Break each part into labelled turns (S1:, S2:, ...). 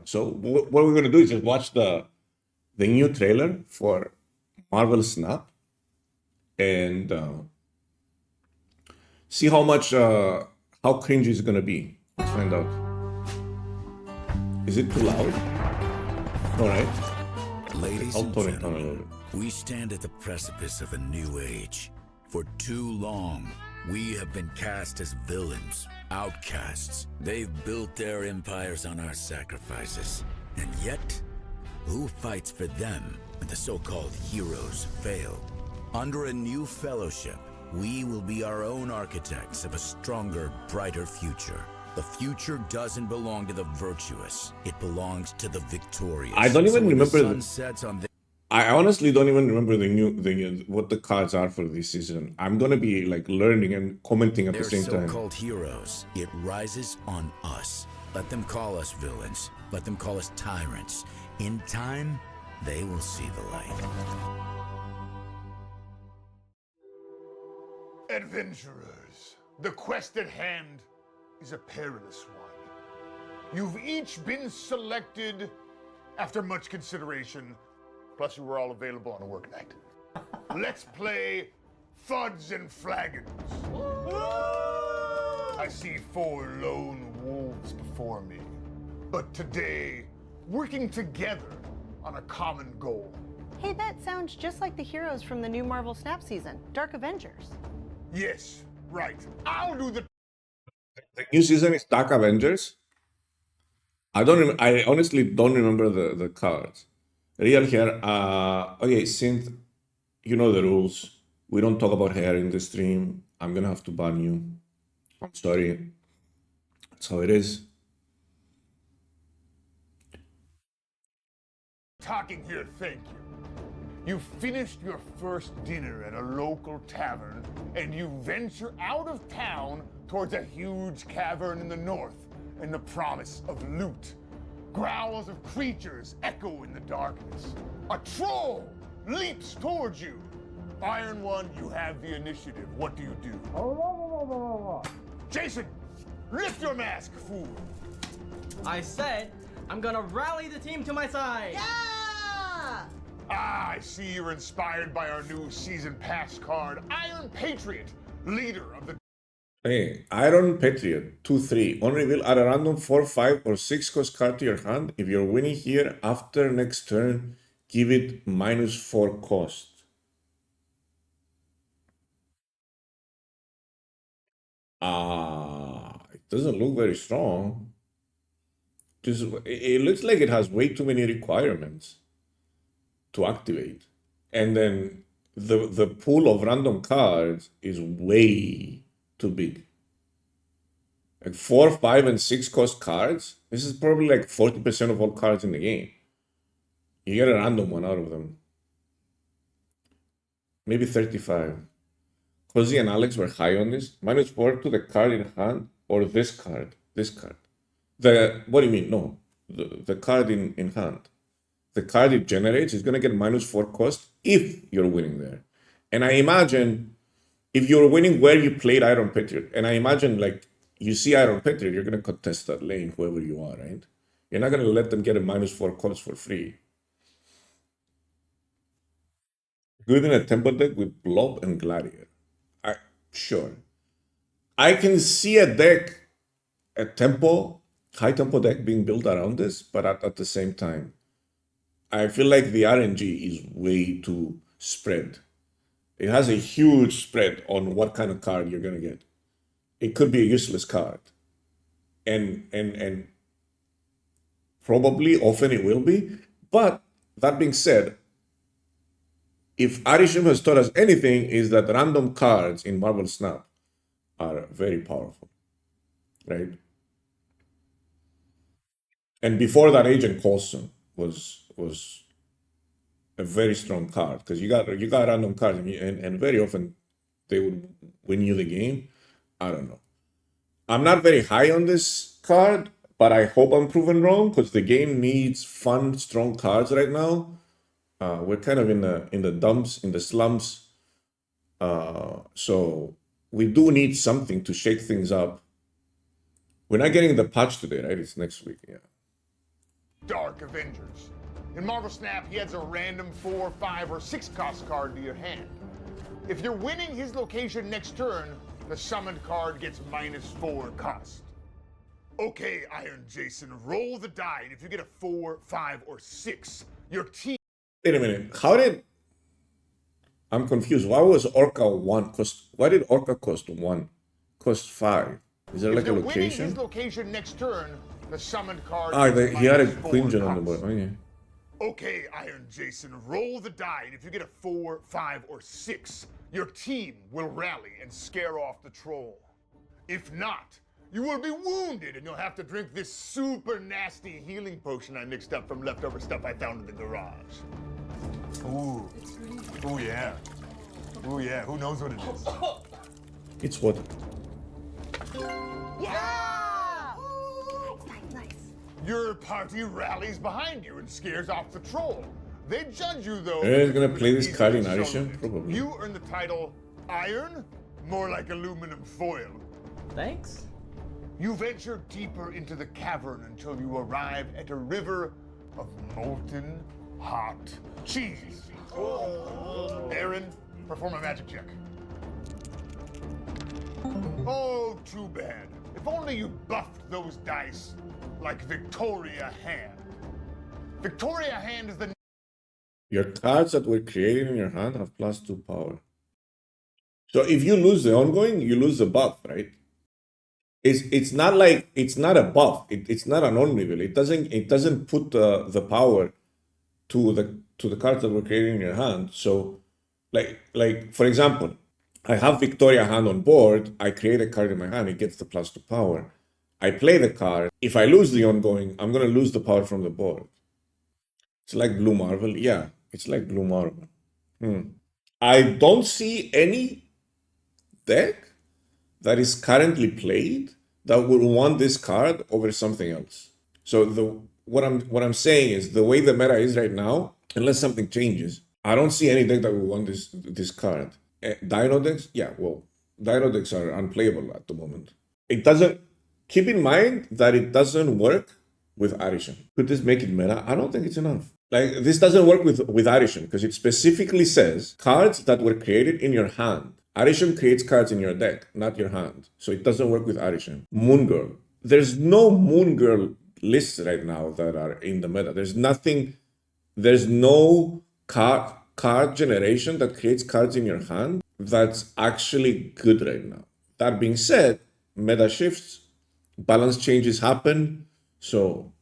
S1: So what we're gonna do is just watch the new trailer for Marvel Snap and see how cringy it's gonna be. Let's find out. Is it too loud? All right.
S2: Ladies
S1: I'll
S2: and
S1: tone it down a little
S2: gentlemen, we stand at the precipice of a new age. For too long, we have been cast as villains, outcasts. They've built their empires on our sacrifices. And yet, who fights for them when the so-called heroes fail? Under a new fellowship, we will be our own architects of a stronger, brighter future. The future doesn't belong to the virtuous. It belongs to the victorious.
S1: I don't even
S2: when the
S1: remember
S2: sun
S1: the-
S2: sets on
S1: I honestly don't even remember what the cards are for this season. I'm gonna be like learning and commenting at the
S2: their
S1: same time.
S2: so-called heroes, it rises on us. Let them call us villains. Let them call us tyrants. In time, they will see the light.
S3: Adventurers, the quest at hand is a perilous one. You've each been selected after much consideration, plus you were all available on a work night. Let's play Thuds and Flagons. I see 4 lone wolves before me, but today, working together on a common goal.
S4: Hey, that sounds just like the heroes from the new Marvel Snap season, Dark Avengers.
S3: Yes, right. I'll do the
S1: The new season is Dark Avengers. I honestly don't remember the cards. Real here. Okay, Synth, you know the rules. We don't talk about hair in the stream. I'm gonna have to ban you. I'm sorry. That's how it is.
S3: talking here, thank you. You finished your first dinner at a local tavern, and you venture out of town towards a huge cavern in the north in the promise of loot. Growls of creatures echo in the darkness. A troll leaps towards you. Iron One, you have the initiative. What do you do? Jason, lift your mask, fool.
S5: I said I'm gonna rally the team to my side.
S4: Yeah!
S3: Ah, I see you're inspired by our new season pass card, Iron Patriot, leader of the
S1: Hey, Iron Patriot 2-3. On reveal, add a random 4, 5, or 6 cost card to your hand. If you're winning here after next turn, give it -4 cost. It doesn't look very strong. It looks like it has way too many requirements to activate. And then the pool of random cards is way too big. Like 4, 5, and 6 cost cards. This is probably like 40% of all cards in the game. You get a random one out of them. Maybe 35. Cozy and Alex were high on this. -4 to the card in hand or this card. This card. What do you mean? No. The card in hand. The card it generates is going to get -4 cost if you're winning there. And I imagine if you're winning where you played Iron Patriot, and I imagine like you see Iron Patriot, you're going to contest that lane, whoever you are, right? You're not going to let them get a -4 cost for free. Good in a tempo deck with Blob and Gladiator. Sure. I can see a high tempo deck being built around this, but at the same time, I feel like the RNG is way too spread. It has a huge spread on what kind of card you're gonna get. It could be a useless card. And probably often it will be. But that being said, if Arishim has taught us anything, is that random cards in Marvel Snap are very powerful, right? And before that, Agent Coulson was a very strong card because you got random cards and very often they would win you the game. I don't know. I'm not very high on this card, but I hope I'm proven wrong because the game needs fun, strong cards right now. We're kind of in the dumps, in the slumps. So we do need something to shake things up. We're not getting the patch today, right? It's next week, yeah.
S3: Dark Avengers. In Marvel Snap, he adds a random 4, 5, or 6 cost card to your hand. If you're winning his location next turn, the summoned card gets -4 cost. Okay, Iron Jason, roll the die, and if you get a 4, 5, or 6, your team...
S1: Wait a minute. How did... I'm confused. Why was Orca 1 cost... Why did Orca cost 1? Cost 5? Is there like a
S3: If you're winning his
S1: location?
S3: location next turn, the summoned card
S1: He had a
S3: -4
S1: Quinjon on the
S3: cost.
S1: board. Okay.
S3: Okay, Iron Jason, roll the die, and if you get a 4, 5, or 6, your team will rally and scare off the troll. If not, you will be wounded, and you'll have to drink this super nasty healing potion I mixed up from leftover stuff I found in the garage. Ooh. Ooh, yeah. Ooh, yeah. Who knows what it is?
S1: It's what?
S4: Yeah! Nice, nice.
S3: Your party rallies behind you and scares off the troll. They judge you, though.
S1: He's
S3: because
S1: gonna
S3: you
S1: play
S3: were
S1: this
S3: easily
S1: card in
S3: shown
S1: addition?
S3: it.
S1: Probably.
S3: You earn the title Iron, more like aluminum foil.
S5: Thanks.
S3: You venture deeper into the cavern until you arrive at a river of molten hot cheese. Aaron, perform a magic check. Oh, too bad. If only you buffed those dice like Victoria Hand. Victoria Hand is the...
S1: Your cards that were created in your hand have +2 power. So if you lose the ongoing, you lose the buff, right? It's not like it's not a buff. It's not an on-reveal. It doesn't put the power to the cards that were created in your hand. So like for example, I have Victoria Hand on board. I create a card in my hand. It gets the +2 power. I play the card. If I lose the ongoing, I'm gonna lose the power from the board. It's like Blue Marvel. Yeah, it's like Blue Marvel. I don't see any deck that is currently played that would want this card over something else. So what I'm saying is the way the meta is right now, unless something changes, I don't see any deck that would want this card. Dino decks, yeah, well, Dino decks are unplayable at the moment. It doesn't. Keep in mind that it doesn't work with addition. Could this make it meta? I don't think it's enough. Like, this doesn't work with addition because it specifically says cards that were created in your hand. Addition creates cards in your deck, not your hand. So it doesn't work with addition. Moon Girl. There's no Moon Girl lists right now that are in the meta. There's nothing. There's no card generation that creates cards in your hand that's actually good right now. That being said, meta shifts, balance changes happen. So,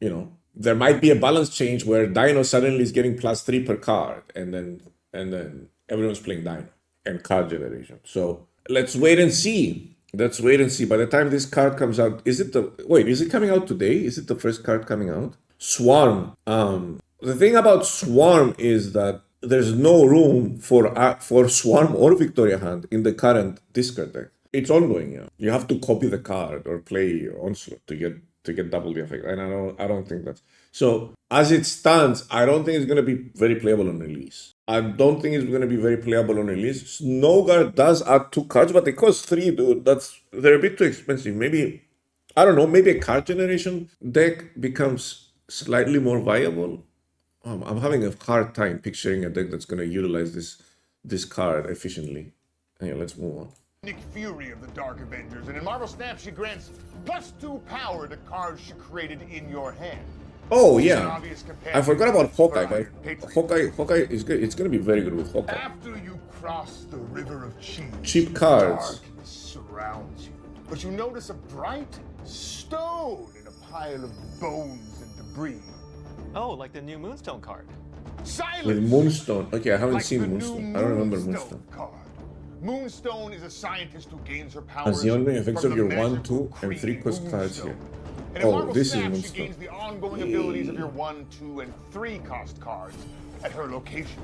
S1: there might be a balance change where Dino suddenly is getting +3 per card, and then everyone's playing Dino and card generation. So let's wait and see. By the time this card comes out, is it coming out today? Is it the first card coming out? Swarm. The thing about Swarm is that there's no room for Swarm or Victoria Hand in the current discard deck. It's ongoing, yeah. You have to copy the card or play Onslaught to get double the effect. And I don't think that's... So, as it stands, I don't think it's going to be very playable on release. Snowguard does add 2 cards, but they cost 3, dude. They're a bit too expensive. Maybe, I don't know, maybe a card generation deck becomes slightly more viable. I'm having a hard time picturing a deck that's going to utilize this card efficiently. Anyway, let's move on.
S3: Nick Fury of the Dark Avengers, and in Marvel Snap, she grants +2 power to cards she created in your hand.
S1: Oh
S3: She's an
S1: yeah,
S3: obvious companion
S1: I forgot about
S3: for
S1: Hawkeye.
S3: Iron
S1: But
S3: Patriot.
S1: Hawkeye is good. It's gonna be very good with Hawkeye.
S3: After you cross the river of cheese,
S1: Cheap cards.
S3: darkness surrounds you. But you notice a bright stone in a pile of bones and debris.
S6: Oh, like the new Moonstone card.
S3: Silence!
S1: With Moonstone. Okay, I haven't
S3: Like
S1: seen
S3: the new
S1: Moonstone. I don't remember Moonstone.
S3: card. Moonstone is a scientist who gains her powers
S1: As the ongoing effects
S3: from
S1: of
S3: the
S1: your 1,
S3: magical
S1: 2, and 3
S3: cream
S1: cost cards
S3: Moonstone.
S1: here.
S3: And in
S1: Oh,
S3: Marvel
S1: this is
S3: Snap, she
S1: Moonstone.
S3: gains the ongoing abilities of your 1, 2, and 3 cost cards at her location.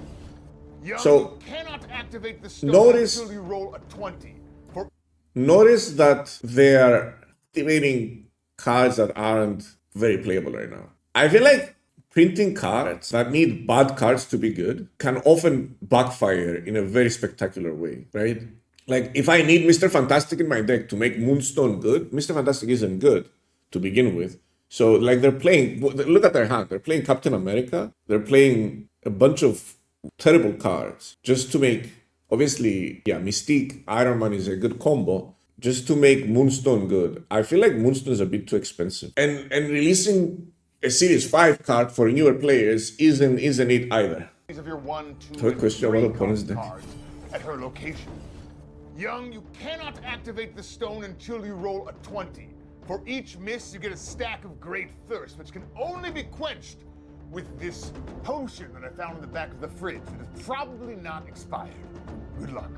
S3: Young
S1: So,
S3: cannot activate the stone
S1: notice-
S3: until you roll a 20. For
S1: Notice that they are activating cards that aren't very playable right now. I feel like printing cards that need bad cards to be good can often backfire in a very spectacular way, right? Like, if I need Mr. Fantastic in my deck to make Moonstone good, Mr. Fantastic isn't good to begin with. So like they're playing, look at their hand. They're playing Captain America. They're playing a bunch of terrible cards just to make, obviously, yeah, Mystique, Iron Man is a good combo, just to make Moonstone good. I feel like Moonstone is a bit too expensive. And releasing a Series 5 card for newer players isn't it either.
S3: Of your 1, 2,
S1: Third
S3: and
S1: question,
S3: 3
S1: what opponent's
S3: cost
S1: deck?
S3: cards at her location. Young, you cannot activate the stone until you roll a 20. For each miss, you get a stack of Great Thirst, which can only be quenched with this potion that I found in the back of the fridge that is probably not expired. Good luck.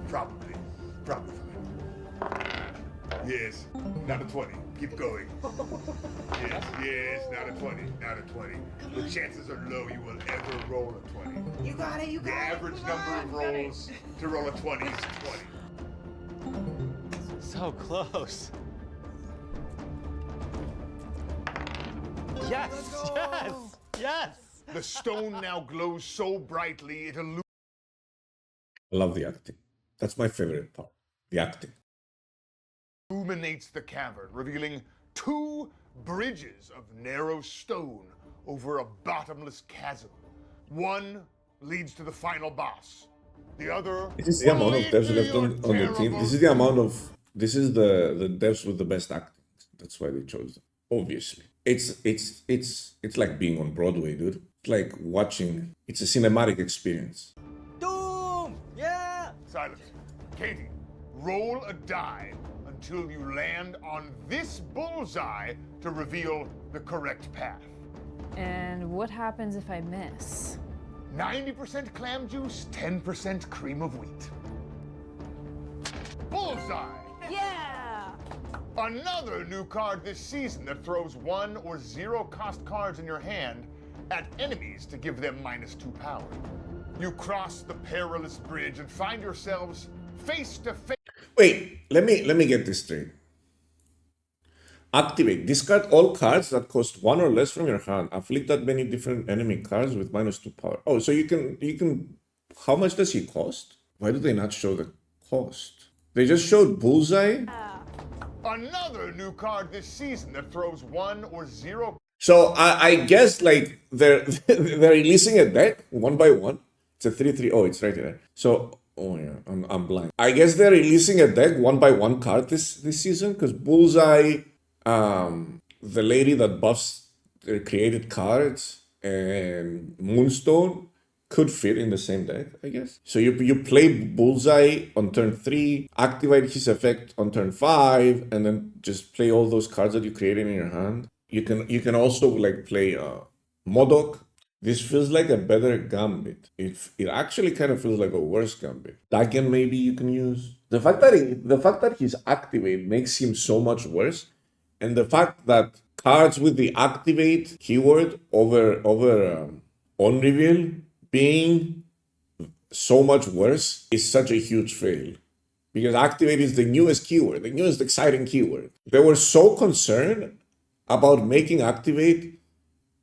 S3: Probably fine. Yes, not a 20. Keep going. Yes, not a 20, not a 20. The chances are low you will ever roll a 20.
S7: You got it, you got
S3: The
S7: it.
S3: average
S7: come
S3: number
S7: on,
S3: of
S7: you got it.
S3: rolls to roll a 20 is 20.
S6: So close. Yes, yes, yes.
S3: The stone now glows so brightly it
S1: I love the acting. That's my favorite part. The acting.
S3: illuminates the cavern, revealing 2 bridges of narrow stone over a bottomless chasm. One leads to the final boss. The other
S1: This is the
S3: will
S1: amount of
S3: lead
S1: devs
S3: to
S1: left
S3: your
S1: on the team.
S3: terrible
S1: This is the amount of, this is the devs with the best acting. That's why they chose them. Obviously. It's like being on Broadway, dude. It's like watching, it's a cinematic experience.
S5: Doom! Yeah!
S3: Silence. Katie, roll a die until you land on this bullseye to reveal the correct path.
S8: And what happens if I miss?
S3: 90% clam juice, 10% cream of wheat. Bullseye!
S8: Yeah!
S3: Another new card this season that throws 1 or 0 cost cards in your hand at enemies to give them -2 power. You cross the perilous bridge and find yourselves face to face.
S1: Wait, let me get this straight. Activate. Discard all cards that cost 1 or less from your hand. Afflict that many different enemy cards with -2 power. Oh, so you can. How much does he cost? Why do they not show the cost? They just showed Bullseye.
S3: Another new card this season that throws 1 or 0.
S1: So I guess like they're they're releasing a deck one by one. It's a 3/3. Oh, it's right there. So oh yeah, I'm blind. I guess they're releasing a deck one by one card this season because Bullseye, the lady that buffs the created cards, and Moonstone could fit in the same deck, I guess. So you play Bullseye on turn 3, activate his effect on turn 5, and then just play all those cards that you created in your hand. You can also like play Modok. This feels like a better gambit. It actually kind of feels like a worse gambit. Dagon maybe you can use. The fact that he's activate makes him so much worse, and the fact that cards with the activate keyword over on reveal being so much worse is such a huge fail. Because activate is the newest keyword, the newest exciting keyword. They were so concerned about making activate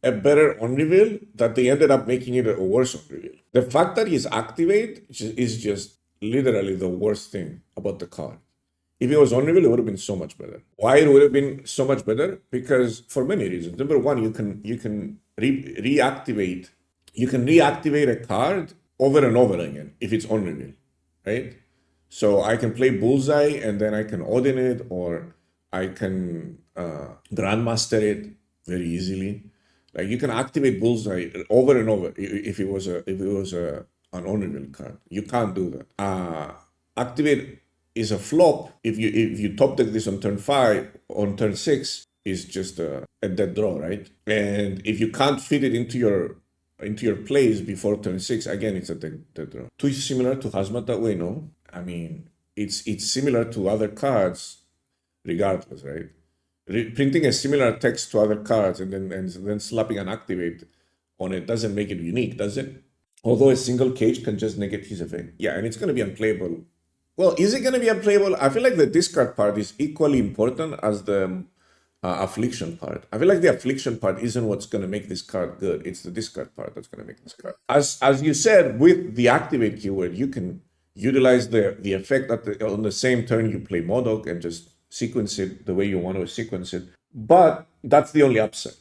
S1: a better on reveal that they ended up making it a worse on reveal. The fact that he's activate is just literally the worst thing about the card. If it was on reveal, it would have been so much better. Why it would have been so much better? Because for many reasons. Number one, you can reactivate. You can reactivate a card over and over again if it's on reveal, right? So I can play Bullseye and then I can Odin it, or I can Grandmaster it very easily. Like you can activate Bullseye over and over if it was an on reveal card. You can't do that. Activate is a flop if you top deck this on turn 5, on turn 6 is just a dead draw, right? And if you can't fit it into your plays before turn 6, again it's a dead draw. Too similar to Hazmat that way, no? I mean, it's similar to other cards, regardless, right? Printing a similar text to other cards and then slapping an activate on it doesn't make it unique, does it? Although a single cage can just negate his effect. Yeah, and it's going to be unplayable. Well, is it going to be unplayable? I feel like the discard part is equally important as the affliction part. I feel like the affliction part isn't what's going to make this card good. It's the discard part that's going to make this card. As you said, with the activate keyword, you utilize the effect that on the same turn you play Modok and just sequence it the way you want to sequence it. But that's the only upside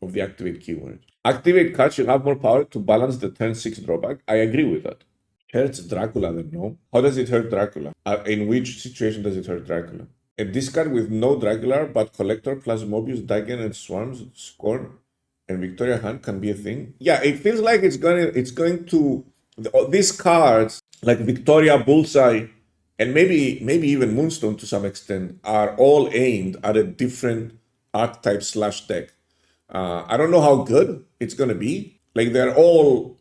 S1: of the activate keyword. Activate cards should have more power to balance the turn 6 drawback. I agree with that. Hurts Dracula then, no? How does it hurt Dracula? In which situation does it hurt Dracula? A discard with no Dracula but Collector plus Mobius, Dagon, and Swarms, Scorn, and Victoria Hand can be a thing. Yeah, it feels like it's going to these cards like Victoria, Bullseye, and maybe even Moonstone to some extent are all aimed at a different archetype / deck. I don't know how good it's gonna be. Like they're all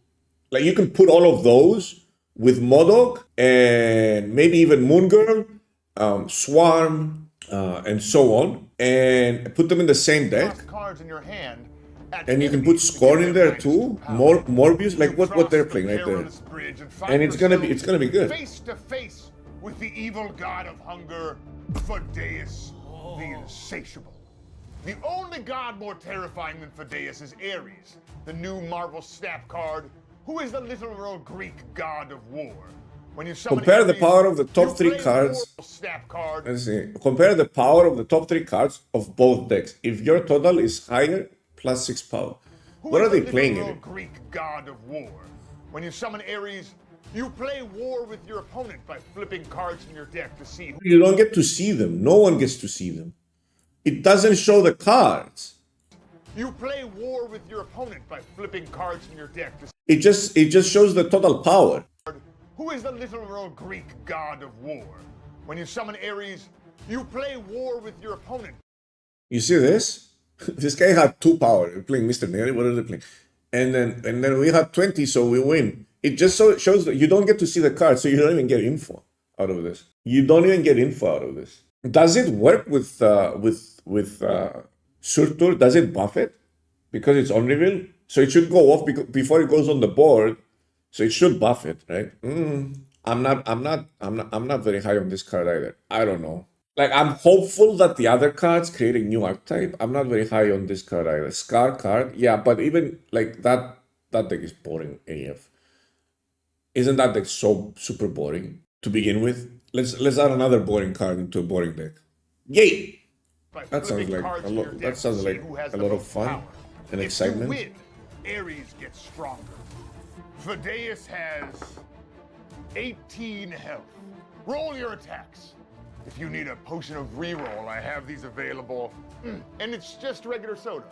S1: like you can put all of those with Modok and maybe even Moon Girl, Swarm, and so on, and put them in the same deck.
S3: Cards in your hand.
S1: And you can put Scorn in there too. Morbius, like what they're playing right there. And it's gonna be good.
S3: Face to face with the evil god of hunger, Fideus, the insatiable. The only god more terrifying than Fideus is Ares, the new Marvel Snap card, who is the literal Greek god of war. When you
S1: compare the power of the top 3 cards. Let's see. Compare the power of the top 3 cards of both decks. If your total is higher, plus 6 power. What are they playing in it?
S3: Greek god of war. When you summon Ares, you play war with your opponent by flipping cards in your deck to see.
S1: You don't get to see them. No one gets to see them. It doesn't show the cards.
S3: You play war with your opponent by flipping cards in your deck to see.
S1: It just shows the total power.
S3: Who is the literal Greek god of war? When you summon Ares, you play war with your opponent.
S1: You see this? This guy had 2 power. We're playing Mr. Neri. What are they playing? And then we had 20, so we win. It just shows that you don't get to see the card, so you don't even get info out of this. You don't even get info out of this. Does it work with Surtur? Does it buff it because it's on reveal? So it should go off before it goes on the board. So it should buff it, right? I'm not very high on this card either. I don't know. Like, I'm hopeful that the other cards create a new archetype. I'm not very high on this card either. Scar card, yeah, but even like that deck is boring AF. Isn't that deck so super boring to begin with? Let's add another boring card into a boring deck. Yay! That sounds like a lot of fun and excitement.
S3: If you win, Ares gets stronger. Fideus has 18 health. Roll your attacks. If you need a potion of reroll, I have these available. And it's just regular soda.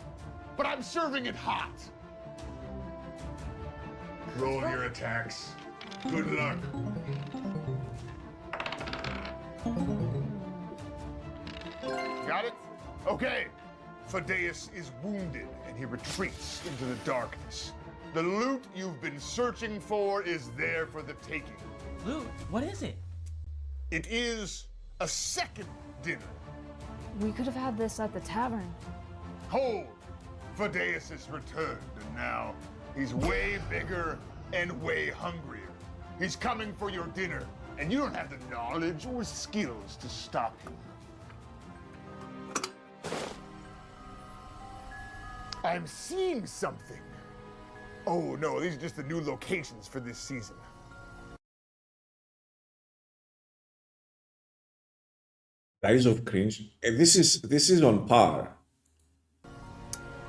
S3: But I'm serving it hot. Roll your attacks. Good luck. Got it? Okay. Fideus is wounded and he retreats into the darkness. The loot you've been searching for is there for the taking.
S5: Loot? What is it?
S3: It is a second dinner.
S8: We could have had this at the tavern.
S3: Hold! Fideus has returned, and now he's way bigger and way hungrier. He's coming for your dinner, and you don't have the knowledge or skills to stop him. I'm seeing something. Oh no, these are just the new locations for this season.
S1: Rise of Cringe. This is on par.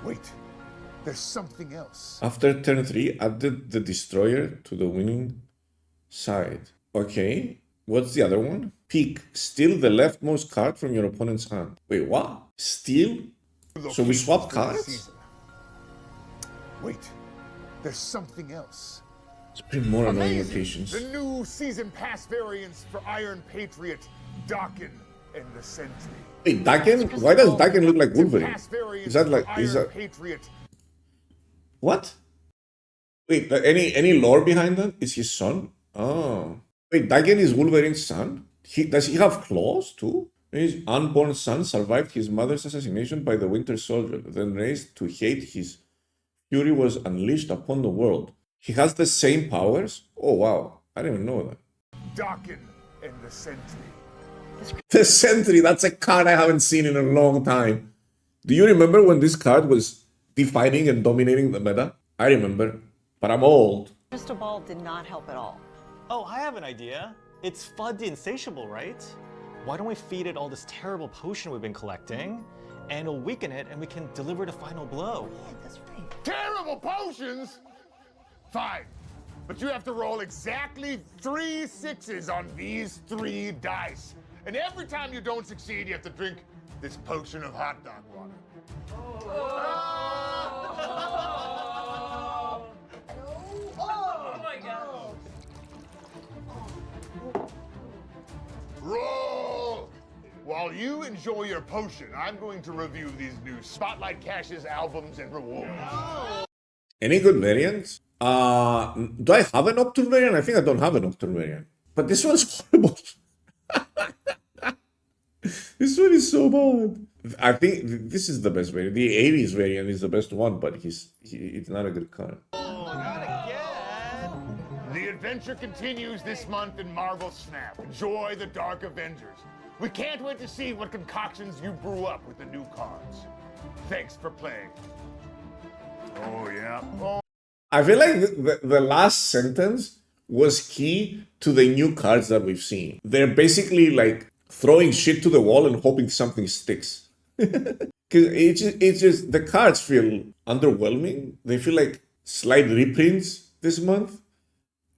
S3: Wait, there's something else.
S1: After turn 3, added the Destroyer to the winning side. Okay, what's the other one? Peek. Steal the leftmost card from your opponent's hand. Wait, what? Steal? So we swap cards?
S3: Wait, there's something else.
S1: It's pretty more annoying locations.
S3: The new season pass variants for Iron Patriot, Dakin, and the Sentry.
S1: Wait, Dakin? Why does Dakin look like Wolverine? Is that like
S3: Patriot?
S1: What? Wait, any lore behind that? Is his son? Oh. Wait, Dakin is Wolverine's son? Does he have claws too? His unborn son survived his mother's assassination by the Winter Soldier, then raised to hate his fury was unleashed upon the world. He has the same powers? Oh wow, I didn't even know that.
S3: Dakin and the Sentry.
S1: The Sentry, that's a card I haven't seen in a long time. Do you remember when this card was defining and dominating the meta? I remember, but I'm old.
S4: Crystal Ball did not help at all.
S6: Oh, I have an idea. It's Fudd the Insatiable, right? Why don't we feed it all this terrible potion we've been collecting, and it'll weaken it, and we can deliver the final blow.
S4: Yeah, that's right.
S3: Terrible potions? Fine. But you have to roll exactly 3 6s on these 3 dice. And every time you don't succeed, you have to drink this potion of hot dog water. Roll! While you enjoy your potion, I'm going to review these new Spotlight Caches, albums, and rewards.
S1: Any good variants? Do I have a Nocturne variant? I think I don't have a Nocturne variant. But this one's horrible. This one is so bad. I think this is the best variant. The 80s variant is the best one, but it's not a good card.
S3: The adventure continues this month in Marvel Snap. Enjoy the Dark Avengers. We can't wait to see what concoctions you brew up with the new cards. Thanks for playing. Oh, yeah. Oh.
S1: I feel like the last sentence was key to the new cards that we've seen. They're basically like throwing shit to the wall and hoping something sticks. Because it's just, the cards feel underwhelming. They feel like slight reprints this month.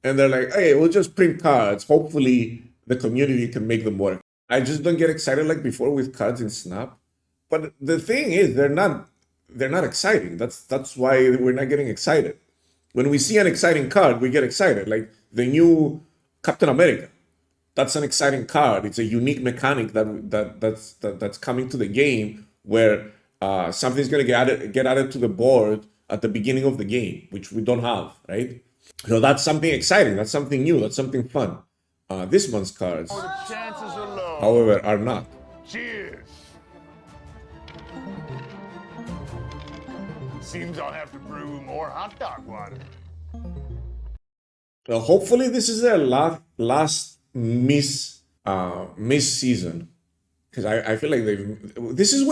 S1: And they're like, hey, we'll just print cards. Hopefully the community can make them work. I just don't get excited like before with cards in Snap. But the thing is, they're not exciting. That's why we're not getting excited. When we see an exciting card, we get excited. Like the new Captain America. That's an exciting card. It's a unique mechanic that's coming to the game where something's gonna get added to the board at the beginning of the game, which we don't have, right? So that's something exciting. That's something new. That's something fun. This month's cards,
S3: The chances are low.
S1: however, are not.
S3: Cheers. Seems I'll have to brew more hot dog water.
S1: Well, hopefully this is their last miss season, because I feel like this is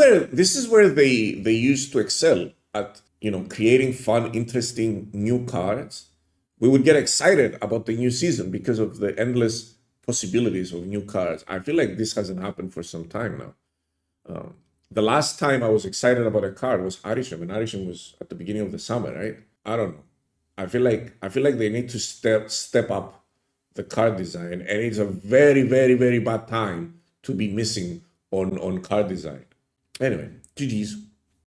S1: where they used to excel at, creating fun, interesting new cards. We would get excited about the new season because of the endless possibilities of new cards. I feel like this hasn't happened for some time now. The last time I was excited about a card was Arishem, and Arishem was at the beginning of the summer, right? I don't know. I feel like they need to step up the card design, and it's a very, very, very bad time to be missing on card design. Anyway, GG's.